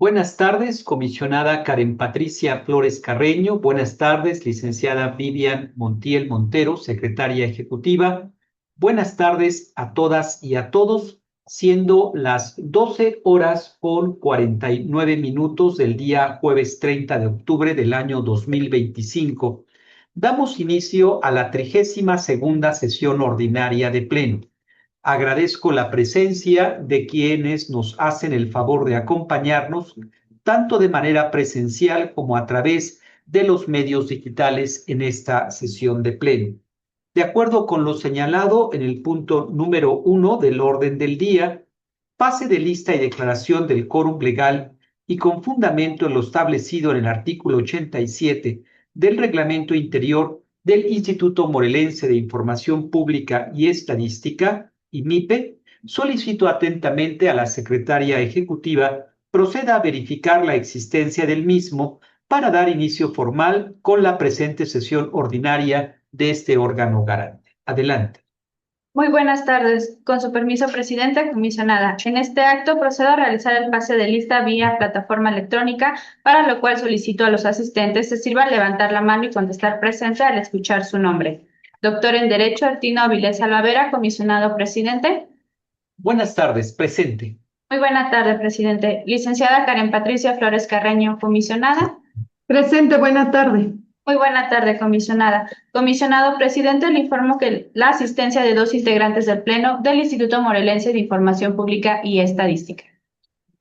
Buenas tardes, comisionada Karen Patricia Flores Carreño. Buenas tardes, licenciada Vivian Montiel Montero, secretaria ejecutiva. Buenas tardes a todas y a todos, siendo las 12 horas con 49 minutos del día jueves 30 de octubre del año 2025. Damos inicio a la 32ª sesión ordinaria de Pleno. Agradezco la presencia de quienes nos hacen el favor de acompañarnos, tanto de manera presencial como a través de los medios digitales en esta sesión de pleno. De acuerdo con lo señalado en el punto número 1 del orden del día, pase de lista y declaración del quórum legal y con fundamento en lo establecido en el artículo 87 del Reglamento Interior del Instituto Morelense de Información Pública y Estadística, IMIPE, solicito atentamente a la secretaria ejecutiva proceda a verificar la existencia del mismo para dar inicio formal con la presente sesión ordinaria de este órgano garante. Adelante. Muy buenas tardes. Con su permiso, presidenta, comisionada. En este acto procedo a realizar el pase de lista vía plataforma electrónica, para lo cual solicito a los asistentes se sirvan levantar la mano y contestar presente al escuchar su nombre. Doctor en Derecho, Artino Avilés Alavera, comisionado presidente. Buenas tardes, presente. Muy buena tarde, presidente. Licenciada Karen Patricia Flores Carreño, comisionada. Presente, buena tarde. Muy buena tarde, comisionada. Comisionado presidente, le informo que la asistencia de 2 integrantes del Pleno del Instituto Morelense de Información Pública y Estadística.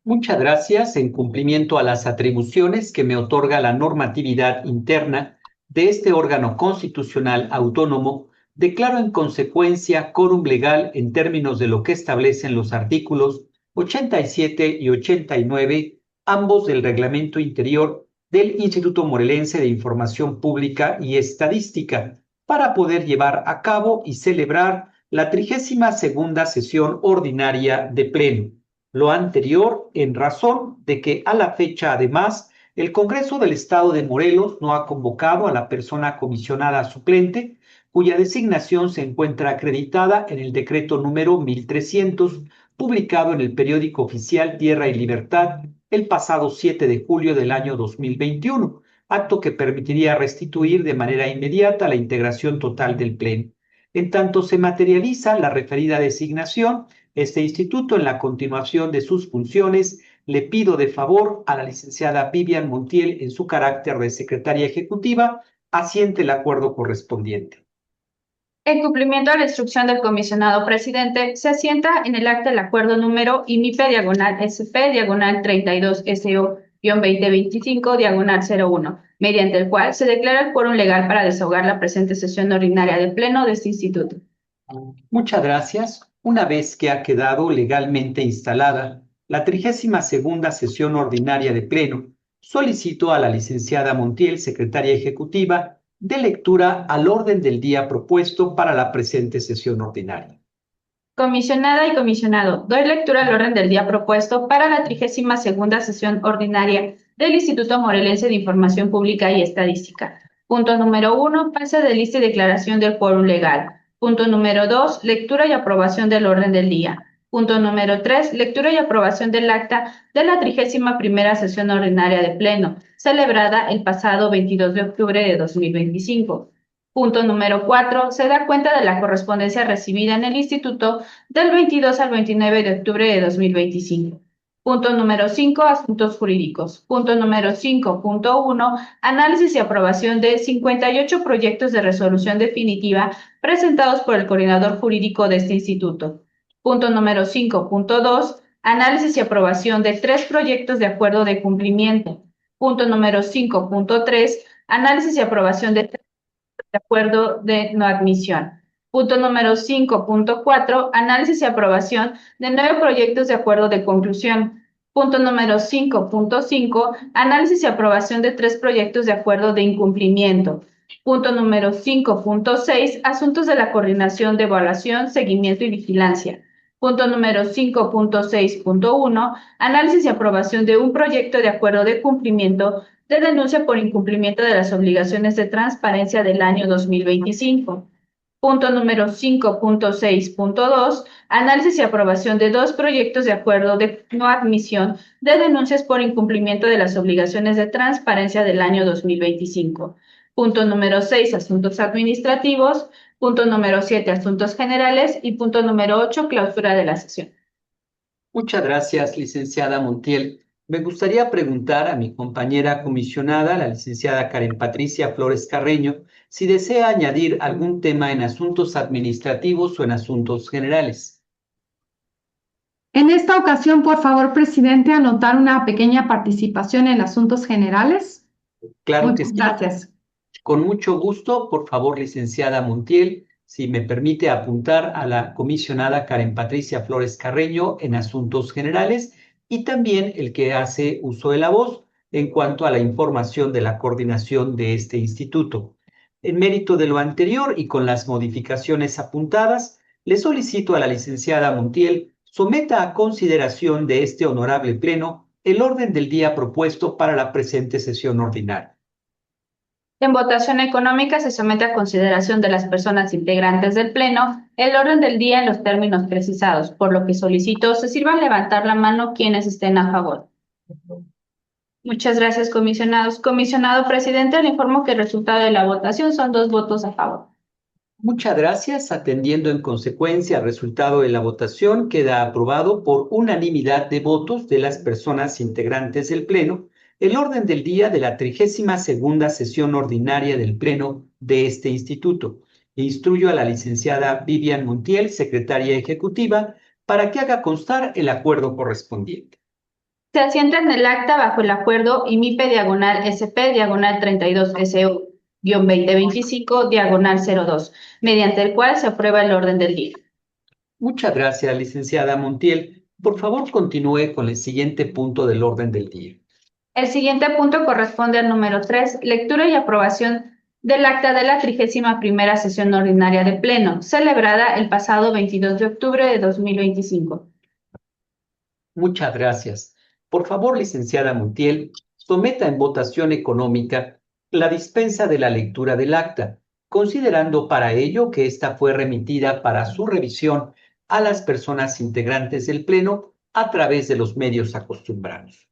Muchas gracias. En cumplimiento a las atribuciones que me otorga la normatividad interna de este órgano constitucional autónomo, declaro en consecuencia quórum legal en términos de lo que establecen los artículos 87 y 89, ambos del Reglamento Interior del Instituto Morelense de Información Pública y Estadística, para poder llevar a cabo y celebrar la 32ª sesión ordinaria de Pleno. Lo anterior en razón de que a la fecha, además, el Congreso del Estado de Morelos no ha convocado a la persona comisionada suplente, cuya designación se encuentra acreditada en el decreto número 1300, publicado en el periódico oficial Tierra y Libertad el pasado 7 de julio del año 2021, acto que permitiría restituir de manera inmediata la integración total del Pleno. En tanto se materializa la referida designación, este instituto, en la continuación de sus funciones, le pido de favor a la licenciada Vivian Montiel, en su carácter de secretaria ejecutiva, asiente el acuerdo correspondiente. En cumplimiento a la instrucción del comisionado presidente, se asienta en el acta el acuerdo número IMIPE/SP/32SO-2025/01, mediante el cual se declara el quórum legal para desahogar la presente sesión ordinaria de pleno de este instituto. Muchas gracias. Una vez que ha quedado legalmente instalada la 32ª sesión ordinaria de Pleno, solicito a la licenciada Montiel, secretaria ejecutiva, de lectura al orden del día propuesto para la presente sesión ordinaria. Comisionada y comisionado, doy lectura al orden del día propuesto para la 32ª sesión ordinaria del Instituto Morelense de Información Pública y Estadística. Punto número 1, pase de lista y declaración del quórum legal. Punto número 2, lectura y aprobación del orden del día. Punto número 3, lectura y aprobación del acta de la 31ª sesión ordinaria de Pleno, celebrada el pasado 22 de octubre de 2025. Punto número 4, se da cuenta de la correspondencia recibida en el Instituto del 22 al 29 de octubre de 2025. Punto número 5, asuntos jurídicos. Punto número 5.1, análisis y aprobación de 58 proyectos de resolución definitiva presentados por el coordinador jurídico de este instituto. Punto número 5.2, análisis y aprobación de 3 proyectos de acuerdo de cumplimiento. Punto número 5.3, análisis y aprobación de 3 de acuerdo de no admisión. Punto número 5.4, análisis y aprobación de 9 proyectos de acuerdo de conclusión. Punto número 5.5, análisis y aprobación de 3 proyectos de acuerdo de incumplimiento. Punto número 5.6, asuntos de la coordinación de evaluación, seguimiento y vigilancia. Punto número 5.6.1, análisis y aprobación de un proyecto de acuerdo de cumplimiento de denuncia por incumplimiento de las obligaciones de transparencia del año 2025. Punto número 5.6.2, análisis y aprobación de dos proyectos de acuerdo de no admisión de denuncias por incumplimiento de las obligaciones de transparencia del año 2025. Punto número 6, asuntos administrativos. Punto número 7, asuntos generales. Y punto número 8, clausura de la sesión. Muchas gracias, licenciada Montiel. Me gustaría preguntar a mi compañera comisionada, la licenciada Karen Patricia Flores Carreño, si desea añadir algún tema en asuntos administrativos o en asuntos generales. En esta ocasión, por favor, presidente, anotar una pequeña participación en asuntos generales. Claro que Muchas sí. gracias. Con mucho gusto, por favor, licenciada Montiel, si me permite apuntar a la comisionada Karen Patricia Flores Carreño en asuntos generales y también el que hace uso de la voz en cuanto a la información de la coordinación de este instituto. En mérito de lo anterior y con las modificaciones apuntadas, le solicito a la licenciada Montiel someta a consideración de este honorable pleno el orden del día propuesto para la presente sesión ordinaria. En votación económica se somete a consideración de las personas integrantes del Pleno el orden del día en los términos precisados, por lo que solicito se sirvan levantar la mano quienes estén a favor. Muchas gracias, comisionados. Comisionado presidente, le informo que el resultado de la votación son 2 votos a favor. Muchas gracias. Atendiendo en consecuencia al resultado de la votación, queda aprobado por unanimidad de votos de las personas integrantes del Pleno el orden del día de la 32ª sesión ordinaria del Pleno de este instituto. Instruyo a la licenciada Vivian Montiel, secretaria ejecutiva, para que haga constar el acuerdo correspondiente. Se asienta en el acta bajo el acuerdo IMIPE/SP/32SO-2025/02, mediante el cual se aprueba el orden del día. Muchas gracias, licenciada Montiel. Por favor, continúe con el siguiente punto del orden del día. El siguiente punto corresponde al número 3, lectura y aprobación del acta de la 31ª sesión ordinaria de Pleno, celebrada el pasado 22 de octubre de 2025. Muchas gracias. Por favor, licenciada Montiel, someta en votación económica la dispensa de la lectura del acta, considerando para ello que ésta fue remitida para su revisión a las personas integrantes del Pleno a través de los medios acostumbrados.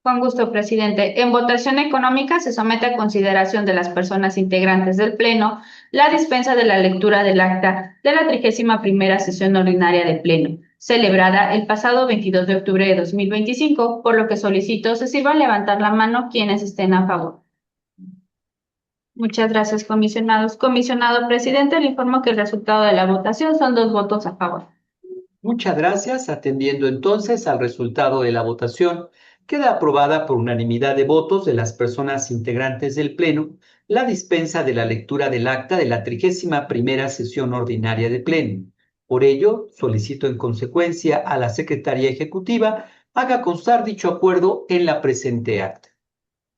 Con gusto, presidente. En votación económica se somete a consideración de las personas integrantes del Pleno la dispensa de la lectura del acta de la 31ª sesión ordinaria de Pleno, celebrada el pasado 22 de octubre de 2025, por lo que solicito se sirvan levantar la mano quienes estén a favor. Muchas gracias, comisionados. Comisionado presidente, le informo que el resultado de la votación son 2 votos a favor. Muchas gracias. Atendiendo entonces al resultado de la votación, queda aprobada por unanimidad de votos de las personas integrantes del Pleno la dispensa de la lectura del acta de la 31ª sesión ordinaria de Pleno. Por ello, solicito en consecuencia a la Secretaría Ejecutiva haga constar dicho acuerdo en la presente acta.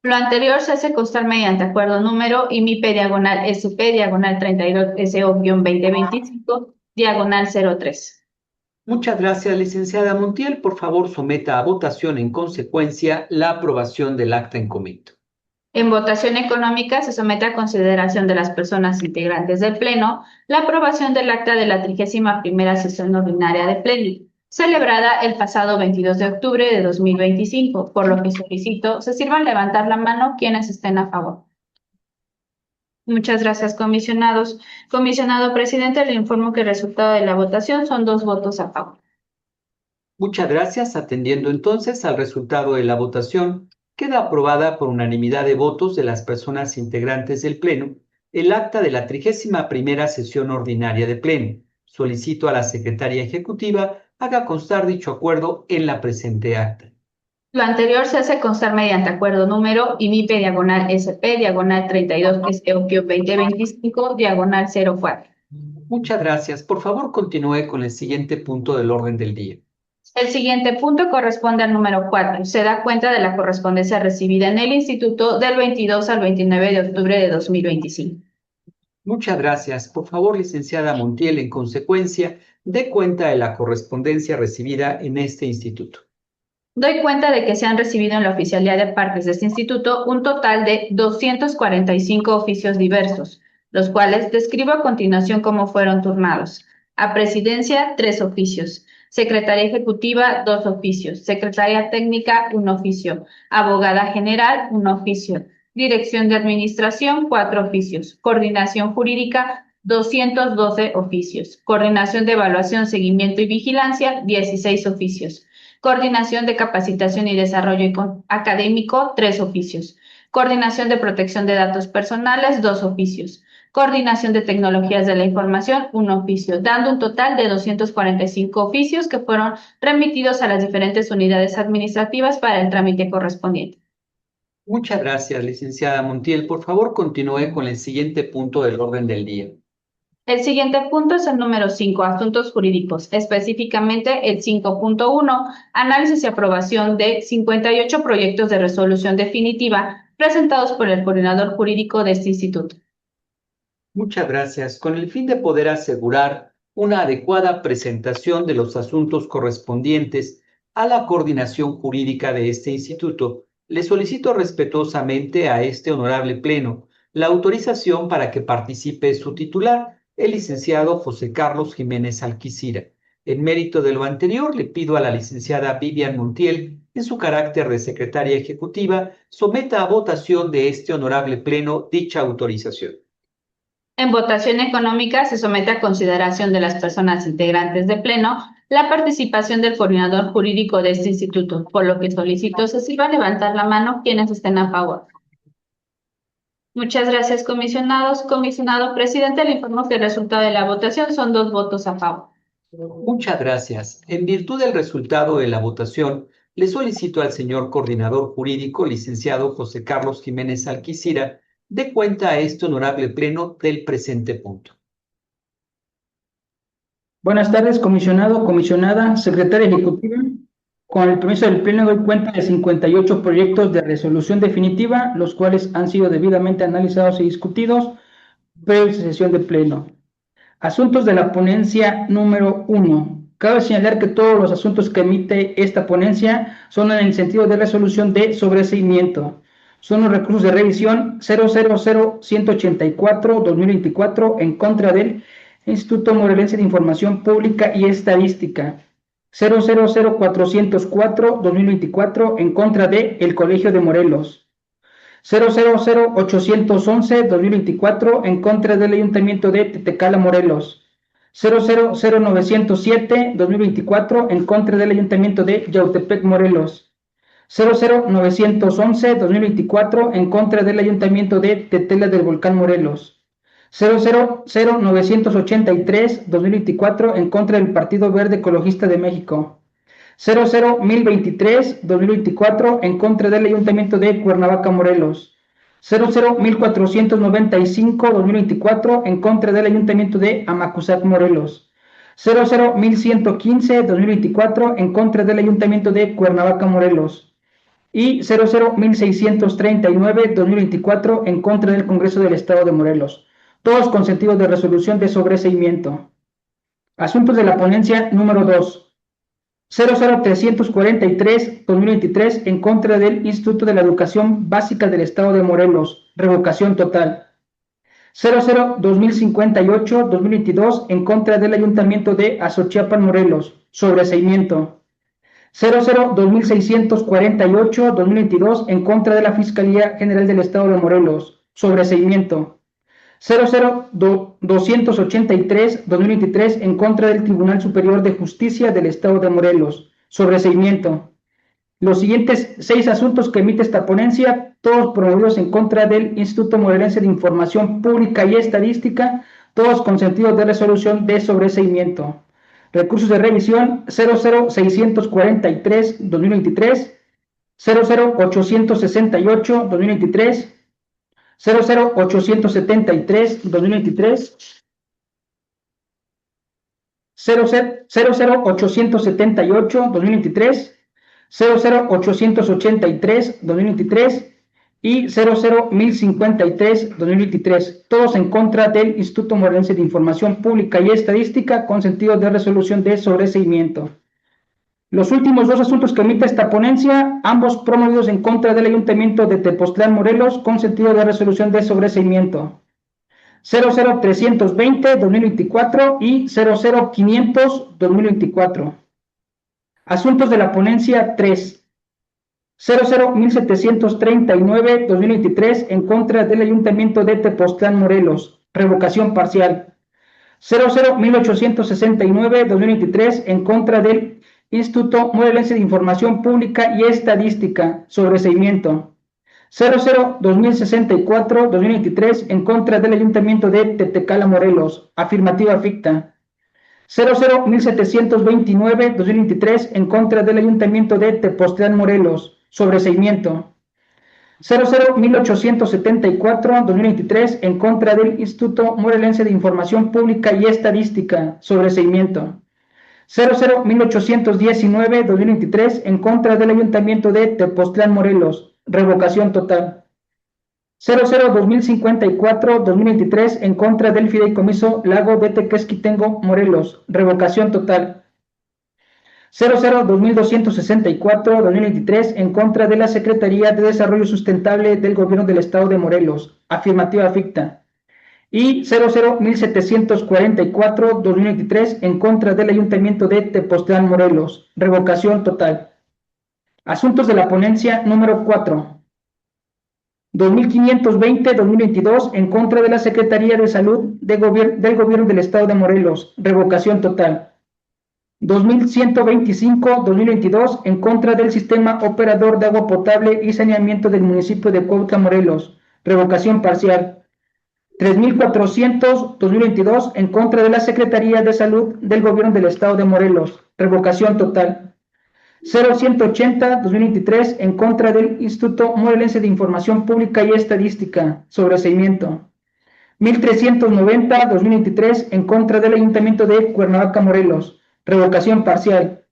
Lo anterior se hace constar mediante acuerdo número IMIPE/SP/32SO-2025/03. Muchas gracias, licenciada Montiel. Por favor, someta a votación en consecuencia la aprobación del acta en comento. En votación económica se somete a consideración de las personas integrantes del Pleno la aprobación del acta de la 31ª sesión ordinaria de Pleno, celebrada el pasado 22 de octubre de 2025, por lo que solicito se sirvan levantar la mano quienes estén a favor. Muchas gracias, comisionados. Comisionado presidente, le informo que el resultado de la votación son 2 votos a favor. Muchas gracias. Atendiendo entonces al resultado de la votación, queda aprobada por unanimidad de votos de las personas integrantes del Pleno el acta de la 31ª sesión ordinaria de Pleno. Solicito a la Secretaría Ejecutiva haga constar dicho acuerdo en la presente acta. Lo anterior se hace constar mediante acuerdo número IMIPE/SP/32SO-2025/04. Muchas gracias. Por favor, continúe con el siguiente punto del orden del día. El siguiente punto corresponde al número 4. Se da cuenta de la correspondencia recibida en el Instituto del 22 al 29 de octubre de 2025. Muchas gracias. Por favor, licenciada Montiel, en consecuencia, dé cuenta de la correspondencia recibida en este instituto. Doy cuenta de que se han recibido en la Oficialía de Parques de este instituto un total de 245 oficios diversos, los cuales describo a continuación cómo fueron turnados. A Presidencia, 3 oficios. Secretaría Ejecutiva, 2 oficios. Secretaría Técnica, 1 oficio. Abogada General, 1 oficio. Dirección de Administración, 4 oficios. Coordinación Jurídica, 212 oficios. Coordinación de Evaluación, Seguimiento y Vigilancia, 16 oficios. Coordinación de Capacitación y Desarrollo Académico, 3 oficios. Coordinación de Protección de Datos Personales, 2 oficios. Coordinación de Tecnologías de la Información, 1 oficio, dando un total de 245 oficios que fueron remitidos a las diferentes unidades administrativas para el trámite correspondiente. Muchas gracias, licenciada Montiel. Por favor, continúe con el siguiente punto del orden del día. El siguiente punto es el número 5, asuntos jurídicos, específicamente el 5.1, análisis y aprobación de 58 proyectos de resolución definitiva presentados por el coordinador jurídico de este instituto. Muchas gracias. Con el fin de poder asegurar una adecuada presentación de los asuntos correspondientes a la coordinación jurídica de este instituto, le solicito respetuosamente a este honorable pleno la autorización para que participe su titular, el licenciado José Carlos Jiménez Alquicira. En mérito de lo anterior, le pido a la licenciada Vivian Montiel, en su carácter de secretaria ejecutiva, someta a votación de este honorable pleno dicha autorización. En votación económica se somete a consideración de las personas integrantes de pleno la participación del coordinador jurídico de este instituto, por lo que solicito se sirva a levantar la mano quienes estén a favor. Muchas gracias, comisionados. Comisionado presidente, le informo que el resultado de la votación son 2 votos a favor. Muchas gracias. En virtud del resultado de la votación, le solicito al señor coordinador jurídico, licenciado José Carlos Jiménez Alquicira, dé cuenta a este honorable pleno del presente punto. Buenas tardes, comisionado, comisionada, secretaria ejecutiva. Con el permiso del pleno doy cuenta de 58 proyectos de resolución definitiva, los cuales han sido debidamente analizados y discutidos previa sesión de pleno. Asuntos de la ponencia número 1. Cabe señalar que todos los asuntos que emite esta ponencia son en el sentido de resolución de sobreseimiento. Son los recursos de revisión 000-184-2024 en contra del Instituto Morelense de Información Pública y Estadística. 000-404-2024 en contra de el Colegio de Morelos. 000-811-2024 en contra del Ayuntamiento de Tetecala, Morelos. 000-907-2024 en contra del Ayuntamiento de Yautepec, Morelos. 000-911-2024 en contra del Ayuntamiento de Tetela del Volcán, Morelos. 000-983-2024 en contra del Partido Verde Ecologista de México. 000-1023-2024 en contra del Ayuntamiento de Cuernavaca, Morelos. 000-1495-2024 en contra del Ayuntamiento de Amacuzac, Morelos. 000-1115-2024 en contra del Ayuntamiento de Cuernavaca, Morelos. Y 000-1639-2024 en contra del Congreso del Estado de Morelos. Todos con sentido de resolución de sobreseimiento. Asuntos de la ponencia número 2. 00343-2023 en contra del Instituto de la Educación Básica del Estado de Morelos. Revocación total. 00-2058-2022 en contra del Ayuntamiento de Azochiapan, Morelos. Sobreseimiento. 00-2648-2022 en contra de la Fiscalía General del Estado de Morelos. Sobreseimiento. 00-283-2023 en contra del Tribunal Superior de Justicia del Estado de Morelos. Sobreseimiento. Los siguientes 6 asuntos que emite esta ponencia, todos promovidos en contra del Instituto Morelense de Información Pública y Estadística, todos con sentido de resolución de sobreseimiento. Recursos de revisión 00643-2023, 00868-2023, 00873-2023, 00878-2023, 00883-2023 y 00153-2023, todos en contra del Instituto Morelense de Información Pública y Estadística con sentido de resolución de sobreseimiento. Los últimos 2 asuntos que emite esta ponencia, ambos promovidos en contra del Ayuntamiento de Tepoztlán, Morelos, con sentido de resolución de sobreseimiento. 00320-2024 y 00500-2024. Asuntos de la ponencia 3. 001739-2023 en contra del Ayuntamiento de Tepoztlán, Morelos. Revocación parcial. 001869-2023 en contra del Instituto Morelense de Información Pública y Estadística. Sobreseimiento. 002064-2023 en contra del Ayuntamiento de Tetecala, Morelos. Afirmativa ficta. 001729-2023 en contra del Ayuntamiento de Tepoztlán, Morelos. Sobreseimiento. 001874-2023 en contra del Instituto Morelense de Información Pública y Estadística. Sobreseimiento. 001819-2023 en contra del Ayuntamiento de Tepoztlán, Morelos. Revocación total. 002054-2023 en contra del Fideicomiso Lago de Tequesquitengo, Morelos. Revocación total. 002264-2023 en contra de la Secretaría de Desarrollo Sustentable del Gobierno del Estado de Morelos. Afirmativa ficta. Y 001744-2023 en contra del Ayuntamiento de Tepoztlán, Morelos. Revocación total. Asuntos de la ponencia número 4. 2520-2022 en contra de la Secretaría de Salud del Gobierno del Estado de Morelos. Revocación total. 2125-2022 en contra del Sistema Operador de Agua Potable y Saneamiento del municipio de Cuautla, Morelos. Revocación parcial. 3400-2022 en contra de la Secretaría de Salud del Gobierno del Estado de Morelos. Revocación total. 0180-2023 en contra del Instituto Morelense de Información Pública y Estadística. Sobreseimiento. 1390-2023 en contra del Ayuntamiento de Cuernavaca, Morelos. Revocación parcial.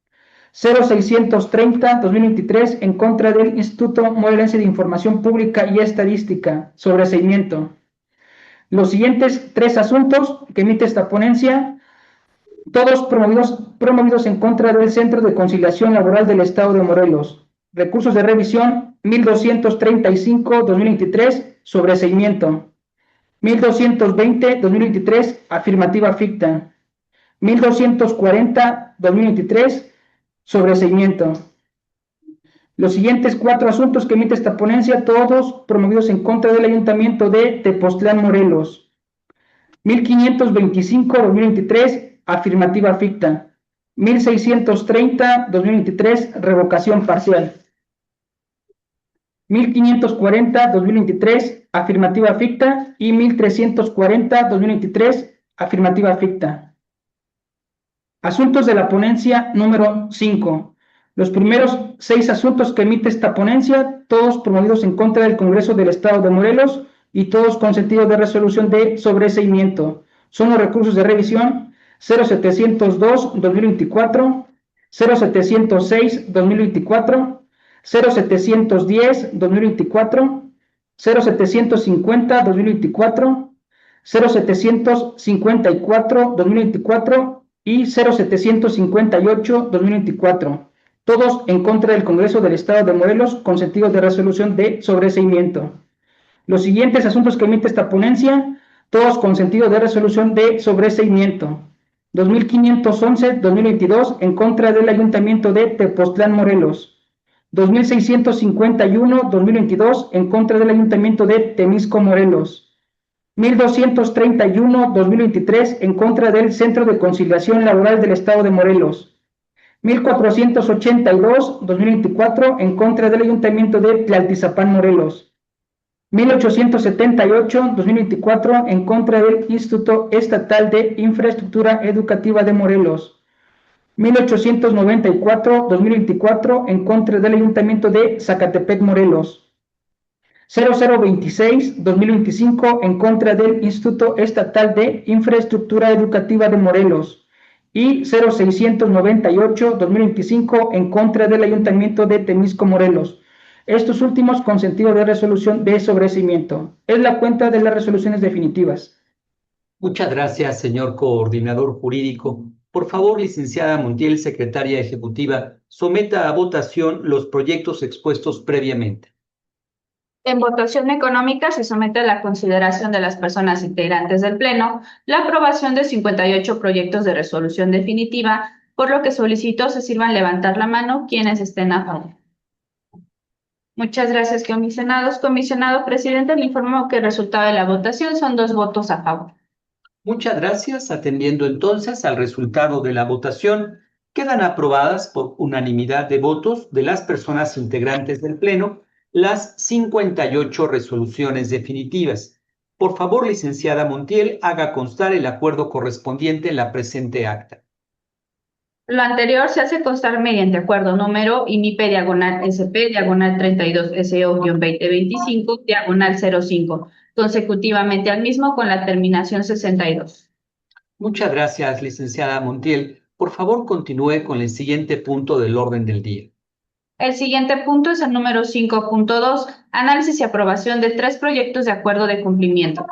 0630-2023 en contra del Instituto Morelense de Información Pública y Estadística. Sobreseimiento. Los siguientes 3 asuntos que emite esta ponencia, todos promovidos en contra del Centro de Conciliación Laboral del Estado de Morelos. Recursos de revisión 1235-2023, sobreseimiento. 1220-2023, afirmativa ficta. 1240-2023, sobreseimiento. Los siguientes 4 asuntos que emite esta ponencia, todos promovidos en contra del Ayuntamiento de Tepoztlán, Morelos. 1525-2023, afirmativa ficta. 1630-2023, revocación parcial. 1540-2023, afirmativa ficta. Y 1340-2023, afirmativa ficta. Asuntos de la ponencia número 5. Los primeros 6 asuntos que emite esta ponencia, todos promovidos en contra del Congreso del Estado de Morelos y todos con sentido de resolución de sobreseimiento. Son los recursos de revisión 0702-2024, 0706-2024, 0710-2024, 0750-2024, 0754-2024 y 0758-2024. Todos en contra del Congreso del Estado de Morelos con sentido de resolución de sobreseimiento. Los siguientes asuntos que emite esta ponencia, todos con sentido de resolución de sobreseimiento. 2511-2022 en contra del Ayuntamiento de Tepoztlán, Morelos. 2651-2022 en contra del Ayuntamiento de Temisco, Morelos. 1231-2023 en contra del Centro de Conciliación Laboral del Estado de Morelos. 1482-2024 en contra del Ayuntamiento de Tlaltizapán, Morelos. 1878-2024 en contra del Instituto Estatal de Infraestructura Educativa de Morelos. 1894-2024 en contra del Ayuntamiento de Zacatepec, Morelos. 0026-2025 en contra del Instituto Estatal de Infraestructura Educativa de Morelos. Y 0698-2025 en contra del Ayuntamiento de Temisco, Morelos. Estos últimos con sentido de resolución de sobreseimiento. Es la cuenta de las resoluciones definitivas. Muchas gracias, señor coordinador jurídico. Por favor, licenciada Montiel, secretaria ejecutiva, someta a votación los proyectos expuestos previamente. En votación económica se somete a la consideración de las personas integrantes del Pleno la aprobación de 58 proyectos de resolución definitiva, por lo que solicito se sirvan levantar la mano quienes estén a favor. Muchas gracias, comisionados. Comisionado presidente, le informo que el resultado de la votación son 2 votos a favor. Muchas gracias. Atendiendo entonces al resultado de la votación, quedan aprobadas por unanimidad de votos de las personas integrantes del Pleno las 58 resoluciones definitivas. Por favor, licenciada Montiel, haga constar el acuerdo correspondiente en la presente acta. Lo anterior se hace constar mediante acuerdo número IMIP/SO-32SO-2025/05, consecutivamente al mismo con la terminación 62. Muchas gracias, licenciada Montiel. Por favor, continúe con el siguiente punto del orden del día. El siguiente punto es el número 5.2, análisis y aprobación de 3 proyectos de acuerdo de cumplimiento.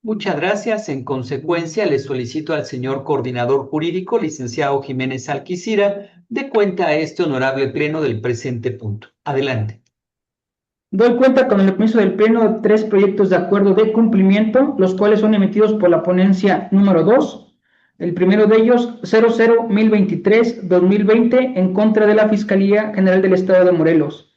Muchas gracias. En consecuencia, le solicito al señor coordinador jurídico, licenciado Jiménez Alquicira, dé cuenta a este honorable pleno del presente punto. Adelante. Doy cuenta con el permiso del Pleno de 3 proyectos de acuerdo de cumplimiento, los cuales son emitidos por la ponencia número 2. El primero de ellos, 00-1023-2020, en contra de la Fiscalía General del Estado de Morelos.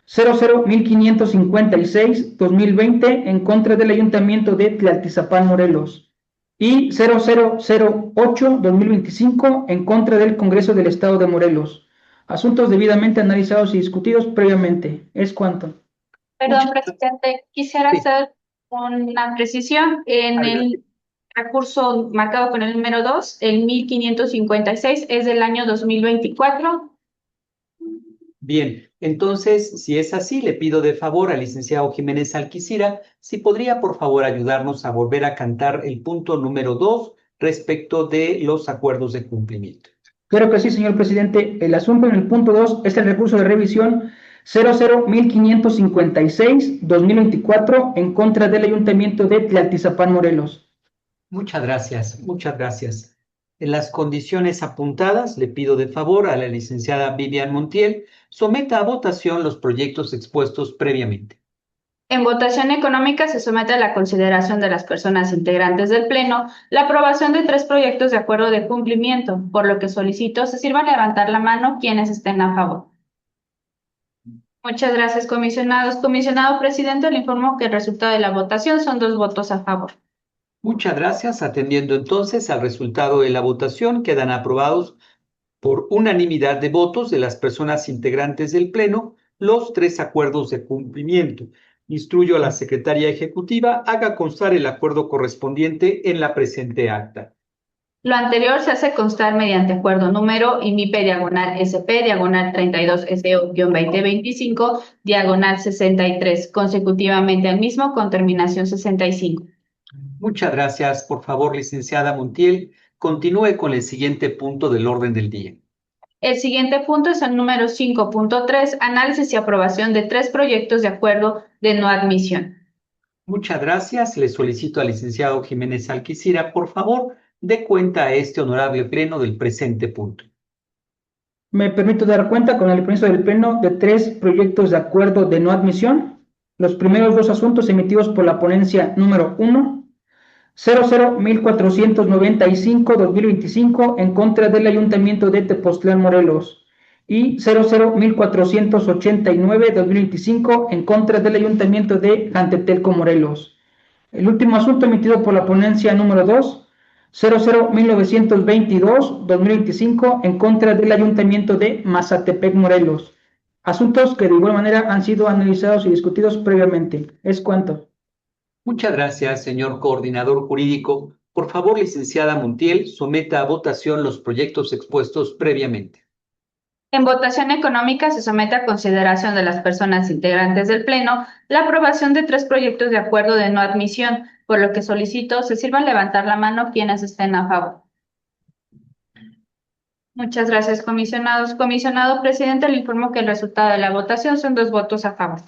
00-1556-2020, en contra del Ayuntamiento de Tlaltizapán, Morelos. Y 0008-2025, en contra del Congreso del Estado de Morelos. Asuntos debidamente analizados y discutidos previamente. ¿Es cuanto? Perdón, presidente, quisiera hacer una precisión. En el recurso marcado con el número 2, el 1556 es del año 2024. Bien, entonces, si es así, le pido de favor al licenciado Jiménez Alquicira si podría, por favor, ayudarnos a volver a cantar el punto número 2 respecto de los acuerdos de cumplimiento. Claro que sí, señor presidente. El asunto en el punto 2 es el recurso de revisión 00-1556-2024 en contra del Ayuntamiento de Tlaltizapán, Morelos. Muchas gracias, muchas gracias. En las condiciones apuntadas, le pido de favor a la licenciada Vivian Montiel someta a votación los proyectos expuestos previamente. En votación económica se somete a la consideración de las personas integrantes del Pleno la aprobación de 3 proyectos de acuerdo de cumplimiento, por lo que solicito se sirvan levantar la mano quienes estén a favor. Muchas gracias, comisionados. Comisionado presidente, le informo que el resultado de la votación son 2 votos a favor. Muchas gracias. Atendiendo entonces al resultado de la votación, quedan aprobados por unanimidad de votos de las personas integrantes del Pleno los 3 acuerdos de cumplimiento. Instruyo a la secretaria ejecutiva haga constar el acuerdo correspondiente en la presente acta. Lo anterior se hace constar mediante acuerdo número IMIP/SP/32SO-2025/63, consecutivamente al mismo con terminación 65. Muchas gracias. Por favor, licenciada Montiel, continúe con el siguiente punto del orden del día. El siguiente punto es el número 5.3, análisis y aprobación de 3 proyectos de acuerdo de no admisión. Muchas gracias. Le solicito al licenciado Jiménez Alquicira, por favor, dé cuenta a este honorable pleno del presente punto. Me permito dar cuenta con el permiso del Pleno de 3 proyectos de acuerdo de no admisión. Los primeros 2 asuntos emitidos por la ponencia número 1. 00-1495-2025 en contra del Ayuntamiento de Tepoztlán, Morelos. Y 00-1489-2025 en contra del Ayuntamiento de Jantetelco, Morelos. El último asunto emitido por la ponencia número 2. 00-1922-2025 en contra del Ayuntamiento de Mazatepec, Morelos. Asuntos que de igual manera han sido analizados y discutidos previamente. ¿Es cuanto? Muchas gracias, señor coordinador jurídico. Por favor, licenciada Montiel, someta a votación los proyectos expuestos previamente. En votación económica se somete a consideración de las personas integrantes del Pleno la aprobación de 3 proyectos de acuerdo de no admisión, por lo que solicito se sirvan levantar la mano quienes estén a favor. Muchas gracias, comisionados. Comisionado presidente, le informo que el resultado de la votación son 2 votos a favor.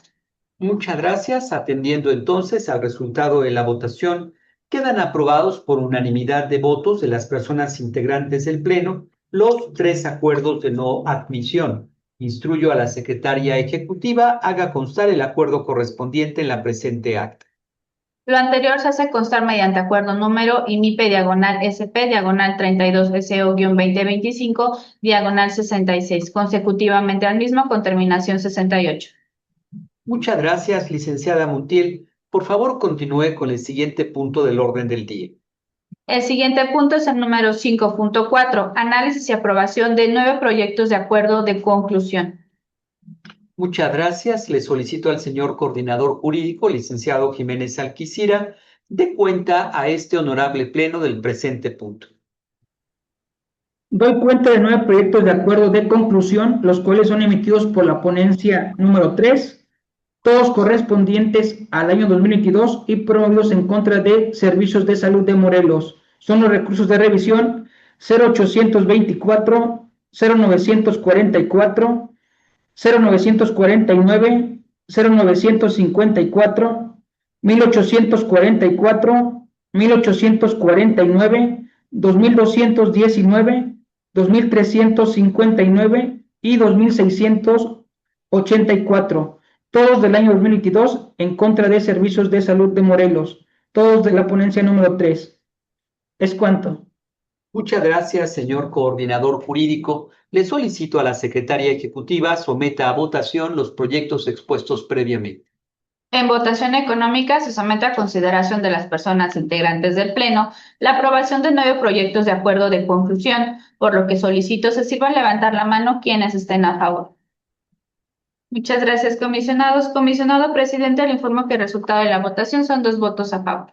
Muchas gracias. Atendiendo entonces al resultado de la votación, quedan aprobados por unanimidad de votos de las personas integrantes del Pleno los 3 acuerdos de no admisión. Instruyo a la secretaria ejecutiva haga constar el acuerdo correspondiente en la presente acta. Lo anterior se hace constar mediante acuerdo número IMIPE/SPO-2025/66, consecutivamente al mismo con terminación 68. Muchas gracias, licenciada Montiel. Por favor, continúe con el siguiente punto del orden del día. El siguiente punto es el número 5.4, análisis y aprobación de 9 proyectos de acuerdo de conclusión. Muchas gracias. Le solicito al señor coordinador jurídico, licenciado Jiménez Alquicira, dé cuenta a este honorable pleno del presente punto. Doy cuenta de 9 proyectos de acuerdo de conclusión, los cuales son emitidos por la ponencia número 3, todos correspondientes al año 2022 y promovidos en contra de Servicios de Salud de Morelos. Son los recursos de revisión 0824, 0944, 0949, 0954, 1844, 1849, 2219, 2359 y 2684, todos del año 2022 en contra de Servicios de Salud de Morelos, todos de la ponencia número 3. ¿Es cuánto? Muchas gracias, señor coordinador jurídico. Le solicito a la secretaria ejecutiva someta a votación los proyectos expuestos previamente. En votación económica se somete a consideración de las personas integrantes del Pleno la aprobación de 9 proyectos de acuerdo de conclusión, por lo que solicito se sirvan levantar la mano quienes estén a favor. Muchas gracias, comisionados. Comisionado presidente, le informo que el resultado de la votación son 2 votos a favor.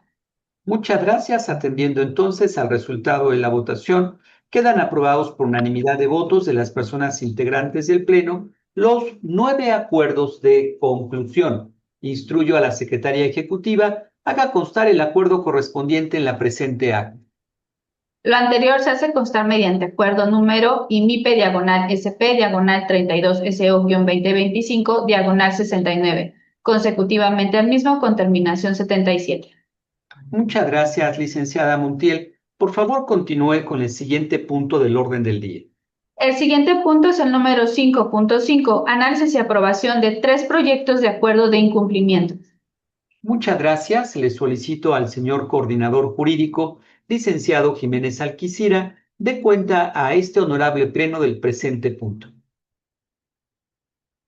Muchas gracias. Atendiendo entonces al resultado de la votación, quedan aprobados por unanimidad de votos de las personas integrantes del Pleno los 9 acuerdos de conclusión. Instruyo a la secretaria ejecutiva haga constar el acuerdo correspondiente en la presente acta. Lo anterior se hace constar mediante acuerdo número IMIPE/SP/32SO-2025/69, consecutivamente al mismo con terminación 77. Muchas gracias, licenciada Montiel. Por favor, continúe con el siguiente punto del orden del día. El siguiente punto es el número 5.5, análisis y aprobación de 3 proyectos de acuerdo de incumplimiento. Muchas gracias. Le solicito al señor coordinador jurídico, licenciado Jiménez Alquicira, dé cuenta a este honorable pleno del presente punto.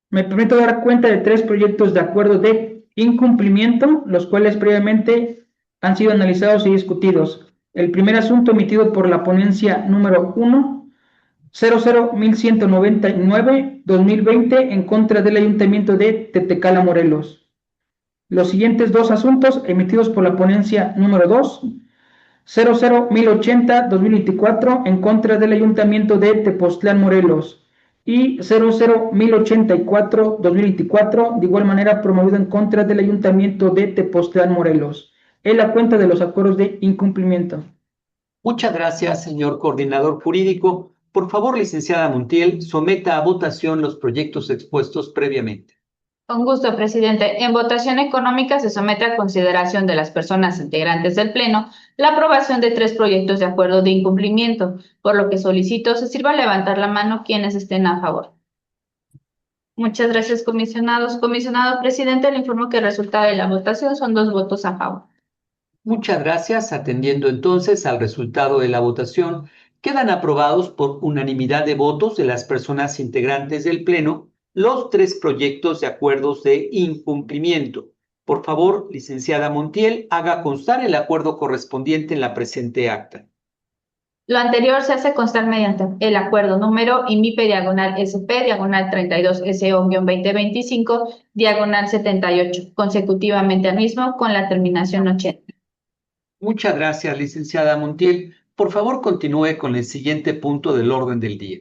Me permito dar cuenta de 3 proyectos de acuerdo de incumplimiento, los cuales previamente han sido analizados y discutidos. El primer asunto emitido por la ponencia número 1, 00-1199-2020 en contra del Ayuntamiento de Tetecala, Morelos. Los siguientes 2 asuntos emitidos por la ponencia número 2, 00-1080-2024 en contra del Ayuntamiento de Tepoztlán, Morelos, y 00-1084-2024 de igual manera promovido en contra del Ayuntamiento de Tepoztlán, Morelos. Es la cuenta de los acuerdos de incumplimiento. Muchas gracias, señor coordinador jurídico. Por favor, licenciada Montiel, someta a votación los proyectos expuestos previamente. Con gusto, presidente. En votación económica se somete a consideración de las personas integrantes del Pleno la aprobación de 3 proyectos de acuerdo de incumplimiento, por lo que solicito se sirva levantar la mano quienes estén a favor. Muchas gracias, comisionados. Comisionado presidente, le informo que el resultado de la votación son 2 votos a favor. Muchas gracias. Atendiendo entonces al resultado de la votación, quedan aprobados por unanimidad de votos de las personas integrantes del Pleno los 3 proyectos de acuerdos de incumplimiento. Por favor, licenciada Montiel, haga constar el acuerdo correspondiente en la presente acta. Lo anterior se hace constar mediante el acuerdo número IMIPE/SP/32SO-2025/78, consecutivamente al mismo con la terminación 80. Muchas gracias, licenciada Montiel. Por favor, continúe con el siguiente punto del orden del día.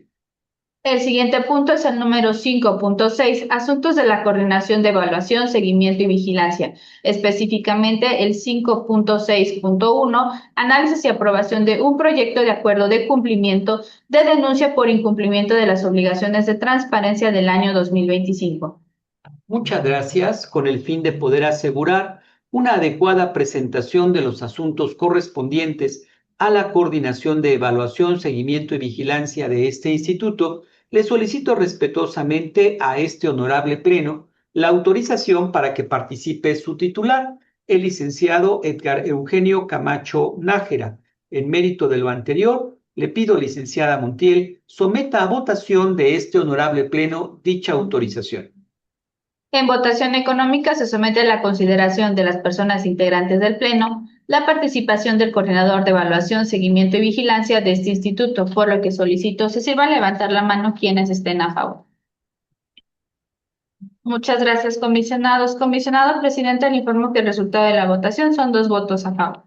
El siguiente punto es el número 5.6, asuntos de la coordinación de evaluación, seguimiento y vigilancia. Específicamente el 5.6.1, análisis y aprobación de un proyecto de acuerdo de cumplimiento de denuncia por incumplimiento de las obligaciones de transparencia del año 2025. Muchas gracias. Con el fin de poder asegurar una adecuada presentación de los asuntos correspondientes a la coordinación de evaluación, seguimiento y vigilancia de este instituto, le solicito respetuosamente a este honorable pleno la autorización para que participe su titular, el licenciado Edgar Eugenio Camacho Nájera. En mérito de lo anterior, le pido, licenciada Montiel, someta a votación de este honorable pleno dicha autorización. En votación económica se somete a la consideración de las personas integrantes del Pleno la participación del coordinador de evaluación, seguimiento y vigilancia de este instituto, por lo que solicito se sirvan levantar la mano quienes estén a favor. Muchas gracias, comisionados. Comisionado presidente, le informo que el resultado de la votación son 2 votos a favor.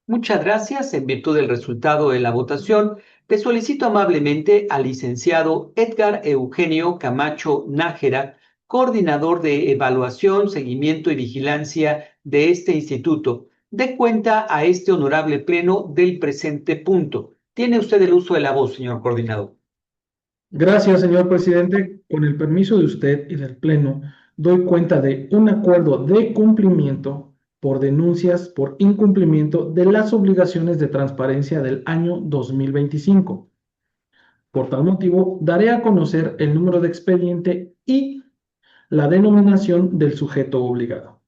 Muchas gracias. En virtud del resultado de la votación, le solicito amablemente al licenciado Edgar Eugenio Camacho Nájera, coordinador de evaluación, seguimiento y vigilancia de este instituto, dé cuenta a este honorable pleno del presente punto. Tiene usted el uso de la voz, señor coordinador. Gracias, señor presidente. Con el permiso de usted y del Pleno, doy cuenta de un acuerdo de cumplimiento por denuncias por incumplimiento de las obligaciones de transparencia del año 2025. Por tal motivo, daré a conocer el número de expediente y la denominación del sujeto obligado.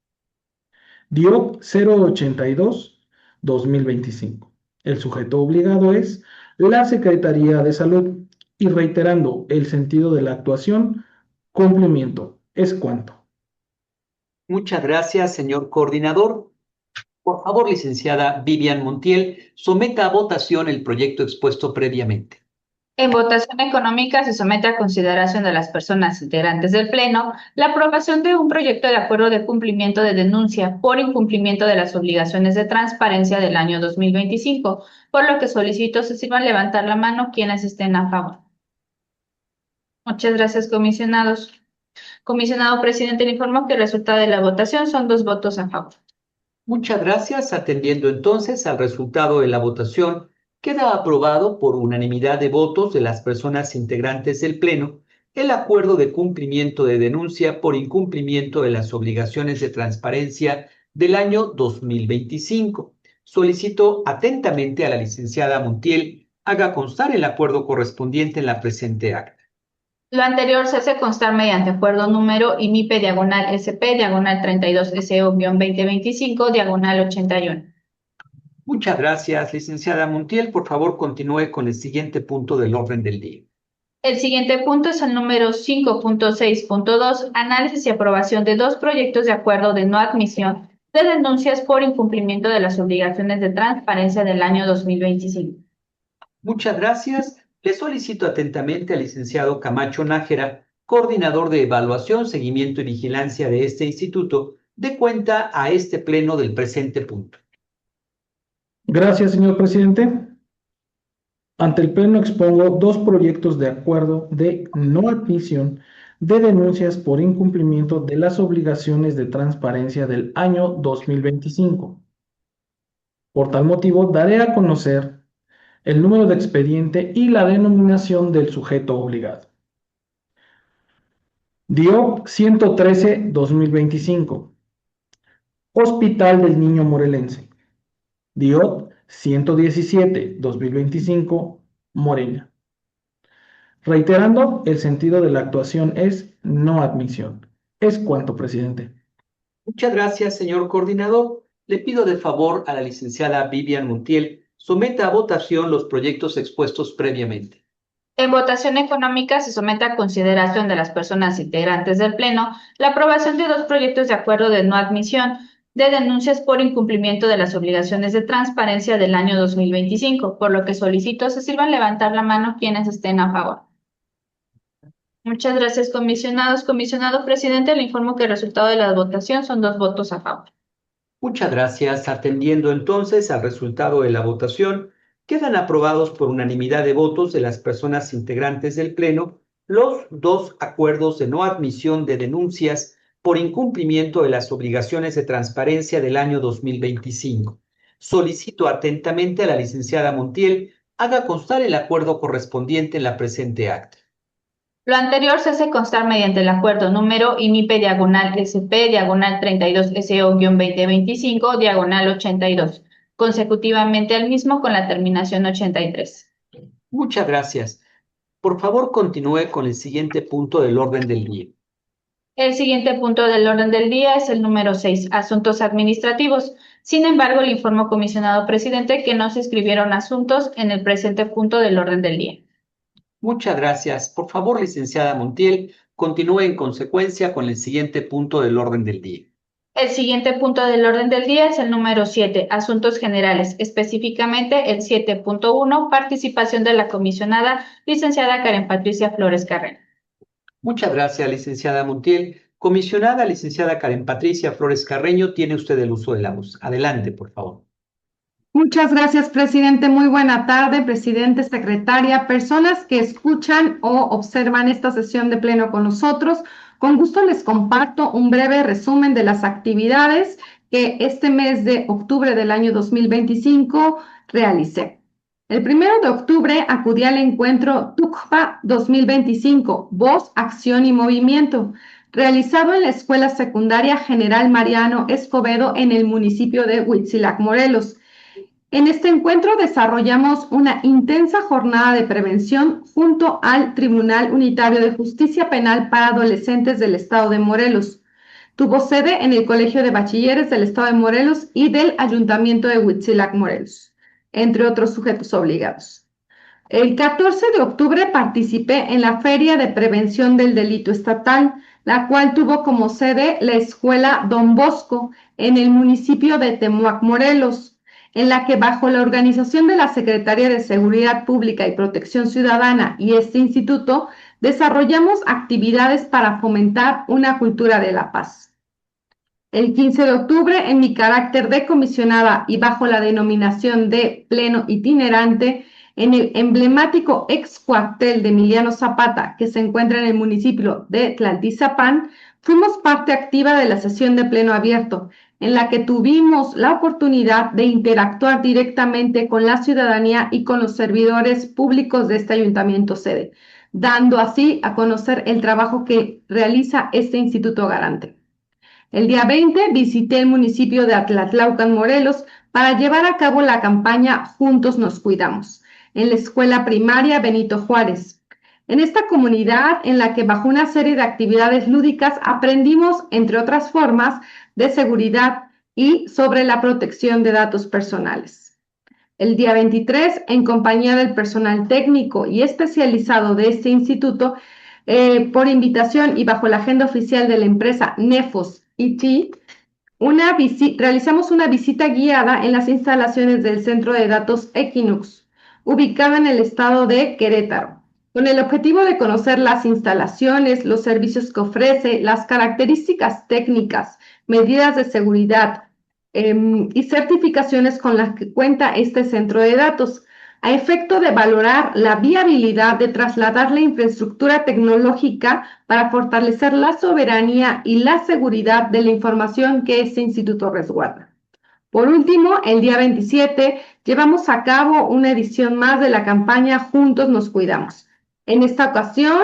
DIOP 082-2025. El sujeto obligado es la Secretaría de Salud. Y reiterando el sentido de la actuación, cumplimiento es cuanto. Muchas gracias, señor coordinador. Por favor, licenciada Vivian Montiel, someta a votación el proyecto expuesto previamente. En votación económica se somete a consideración de las personas integrantes del Pleno la aprobación de un proyecto de acuerdo de cumplimiento de denuncia por incumplimiento de las obligaciones de transparencia del año 2025, por lo que solicito se sirvan levantar la mano quienes estén a favor. Muchas gracias, comisionados. Comisionado presidente, le informo que el resultado de la votación son 2 votos a favor. Muchas gracias. Atendiendo entonces al resultado de la votación, queda aprobado por unanimidad de votos de las personas integrantes del Pleno el acuerdo de cumplimiento de denuncia por incumplimiento de las obligaciones de transparencia del año 2025. Solicito atentamente a la licenciada Montiel haga constar el acuerdo correspondiente en la presente acta. Lo anterior se hace constar mediante acuerdo número IMIPE/SP/32SO-2025/81. Muchas gracias, licenciada Montiel. Por favor, continúe con el siguiente punto del orden del día. El siguiente punto es el número 5.6.2, análisis y aprobación de 2 proyectos de acuerdo de no admisión de denuncias por incumplimiento de las obligaciones de transparencia del año 2025. Muchas gracias. Le solicito atentamente al licenciado Camacho Nájera, coordinador de evaluación, seguimiento y vigilancia de este instituto, dé cuenta a este pleno del presente punto. Gracias, señor presidente. Ante el Pleno expongo 2 proyectos de acuerdo de no admisión de denuncias por incumplimiento de las obligaciones de transparencia del año 2025. Por tal motivo, daré a conocer el número de expediente y la denominación del sujeto obligado. DIOP 113-2025. Hospital del Niño Morelense. DIOP 117-2025, Moreña. Reiterando, el sentido de la actuación es no admisión. Es cuanto, presidente. Muchas gracias, señor coordinador. Le pido de favor a la licenciada Vivian Montiel someta a votación los proyectos expuestos previamente. En votación económica se somete a consideración de las personas integrantes del Pleno la aprobación de 2 proyectos de acuerdo de no admisión de denuncias por incumplimiento de las obligaciones de transparencia del año 2025, por lo que solicito se sirvan levantar la mano quienes estén a favor. Muchas gracias, comisionados. Comisionado presidente, le informo que el resultado de la votación son 2 votos a favor. Muchas gracias. Atendiendo entonces al resultado de la votación, quedan aprobados por unanimidad de votos de las personas integrantes del Pleno los 2 acuerdos de no admisión de denuncias por incumplimiento de las obligaciones de transparencia del año 2025. Solicito atentamente a la licenciada Montiel haga constar el acuerdo correspondiente en la presente acta. Lo anterior se hace constar mediante el acuerdo número IMIPE/SP/32SO-2025/82, consecutivamente al mismo con la terminación 83. Muchas gracias. Por favor, continúe con el siguiente punto del orden del día. El siguiente punto del orden del día es el número 6, asuntos administrativos. Sin embargo, le informo, comisionado presidente, que no se escribieron asuntos en el presente punto del orden del día. Muchas gracias. Por favor, licenciada Montiel, continúe en consecuencia con el siguiente punto del orden del día. El siguiente punto del orden del día es el número 7, asuntos generales, específicamente el 7.1, participación de la comisionada licenciada Karen Patricia Flores Carrera. Muchas gracias, licenciada Montiel. Comisionada licenciada Karen Patricia Flores Carreño, tiene usted el uso de la voz. Adelante, por favor. Muchas gracias, presidente. Muy buena tarde, presidente, secretaria, personas que escuchan o observan esta sesión de pleno con nosotros. Con gusto les comparto un breve resumen de las actividades que este mes de octubre del año 2025 realicé. El 1 de octubre acudí al encuentro TUCPA 2025, Voz, Acción y Movimiento, realizado en la Escuela Secundaria General Mariano Escobedo en el municipio de Huitzilac, Morelos. En este encuentro desarrollamos una intensa jornada de prevención junto al Tribunal Unitario de Justicia Penal para Adolescentes del Estado de Morelos. Tuvo sede en el Colegio de Bachilleres del Estado de Morelos y del Ayuntamiento de Huitzilac, Morelos, entre otros sujetos obligados. El 14 de octubre participé en la Feria de Prevención del Delito Estatal, la cual tuvo como sede la Escuela Don Bosco en el municipio de Temuac, Morelos, en la que bajo la organización de la Secretaría de Seguridad Pública y Protección Ciudadana y este instituto, desarrollamos actividades para fomentar una cultura de la paz. El 15 de octubre, en mi carácter de comisionada y bajo la denominación de pleno itinerante, en el emblemático ex cuartel de Emiliano Zapata, que se encuentra en el municipio de Tlaltizapán, fuimos parte activa de la sesión de pleno abierto, en la que tuvimos la oportunidad de interactuar directamente con la ciudadanía y con los servidores públicos de este ayuntamiento sede, dando así a conocer el trabajo que realiza este Instituto Garante. El día 20 visité el municipio de Atlatlaucan, Morelos, para llevar a cabo la campaña Juntos nos cuidamos, en la escuela primaria Benito Juárez. En esta comunidad, en la que bajo una serie de actividades lúdicas aprendimos, entre otras formas, de seguridad y sobre la protección de datos personales. El día 23, en compañía del personal técnico y especializado de este instituto, por invitación y bajo la agenda oficial de la empresa Nefos IT, realizamos una visita guiada en las instalaciones del Centro de Datos Equinux, ubicada en el estado de Querétaro, con el objetivo de conocer las instalaciones, los servicios que ofrece, las características técnicas, medidas de seguridad y certificaciones con las que cuenta este centro de datos, a efecto de valorar la viabilidad de trasladar la infraestructura tecnológica para fortalecer la soberanía y la seguridad de la información que este instituto resguarda. Por último, el día 27 llevamos a cabo una edición más de la campaña Juntos nos cuidamos. En esta ocasión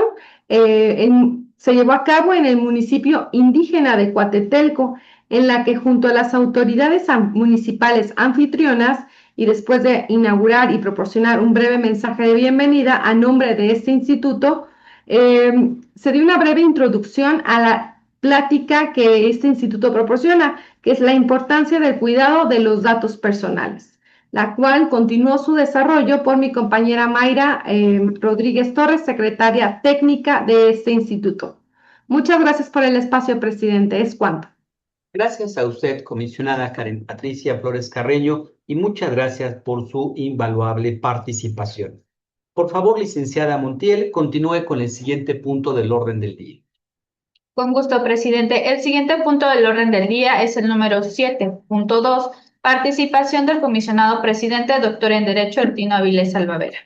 se llevó a cabo en el municipio indígena de Coatetelco, en la que junto a las autoridades municipales anfitrionas y después de inaugurar y proporcionar un breve mensaje de bienvenida a nombre de este instituto, se dio una breve introducción a la plática que este instituto proporciona, que es la importancia del cuidado de los datos personales, la cual continuó su desarrollo por mi compañera Mayra Rodríguez Torres, secretaria técnica de este instituto. Muchas gracias por el espacio, presidente. Es cuanto. Gracias a usted, comisionada Karen Patricia Flores Carreño, y muchas gracias por su invaluable participación. Por favor, licenciada Montiel, continúe con el siguiente punto del orden del día. Con gusto, presidente. El siguiente punto del orden del día es el número 7.2, participación del comisionado presidente, doctor en Derecho, Ertino Avilés Albavera.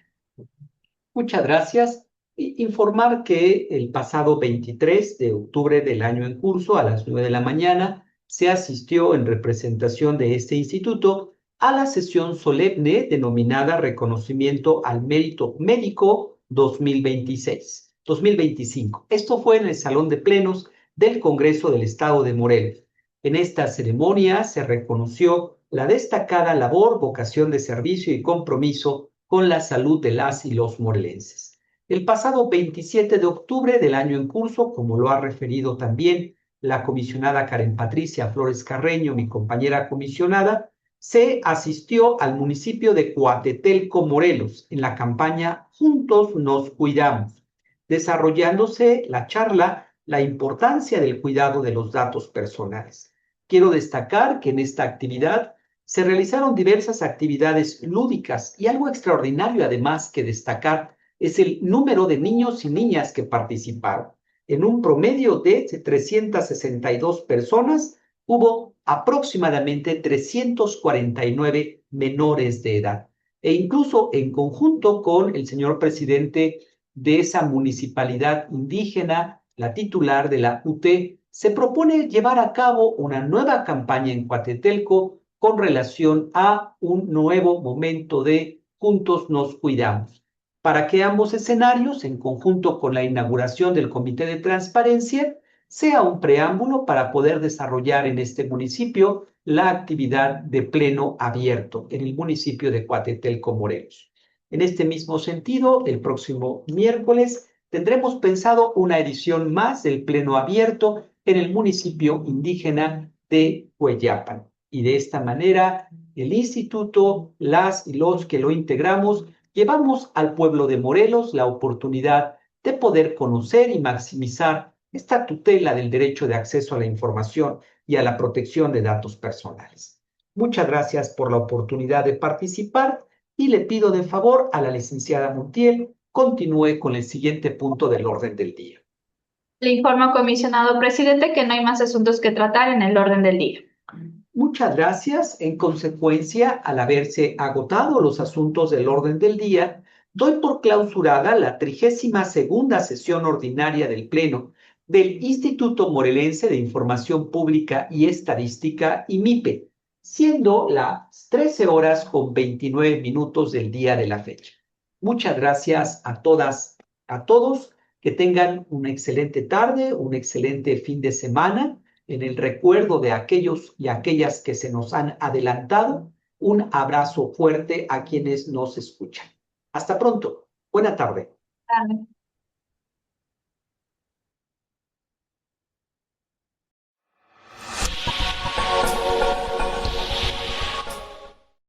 Muchas gracias. Informar que el pasado 23 de octubre del año en curso, a las 9 de la mañana, se asistió en representación de este instituto a la sesión solemne denominada Reconocimiento al Mérito Médico 2025. Esto fue en el Salón de Plenos del Congreso del Estado de Morelos. En esta ceremonia se reconoció la destacada labor, vocación de servicio y compromiso con la salud de las y los morelenses. El pasado 27 de octubre del año en curso, como lo ha referido también la comisionada Karen Patricia Flores Carreño, mi compañera comisionada, se asistió al municipio de Coatetelco, Morelos, en la campaña Juntos nos cuidamos, desarrollándose la charla La importancia del cuidado de los datos personales. Quiero destacar que en esta actividad se realizaron diversas actividades lúdicas y algo extraordinario además que destacar es el número de niños y niñas que participaron. En un promedio de 362 personas, hubo aproximadamente 349 menores de edad. E incluso en conjunto con el señor presidente de esa municipalidad indígena, la titular de la UT, se propone llevar a cabo una nueva campaña en Coatetelco con relación a un nuevo momento de Juntos nos cuidamos, para que ambos escenarios, en conjunto con la inauguración del Comité de Transparencia, sea un preámbulo para poder desarrollar en este municipio la actividad de pleno abierto en el municipio de Coatetelco, Morelos. En este mismo sentido, el próximo miércoles tendremos pensado una edición más del pleno abierto en el municipio indígena de Cueyapan. Y de esta manera, el instituto, las y los que lo integramos, llevamos al pueblo de Morelos la oportunidad de poder conocer y maximizar esta tutela del derecho de acceso a la información y a la protección de datos personales. Muchas gracias por la oportunidad de participar y le pido de favor a la licenciada Montiel continúe con el siguiente punto del orden del día. Le informo, comisionado presidente, que no hay más asuntos que tratar en el orden del día. Muchas gracias. En consecuencia, al haberse agotado los asuntos del orden del día, doy por clausurada la 32ª sesión ordinaria del Pleno del Instituto Morelense de Información Pública y Estadística, IMIPE, siendo las 13:29 del día de la fecha. Muchas gracias a todas, a todos. Que tengan una excelente tarde, un excelente fin de semana. En el recuerdo de aquellos y aquellas que se nos han adelantado, un abrazo fuerte a quienes nos escuchan. Hasta pronto. Buena tarde.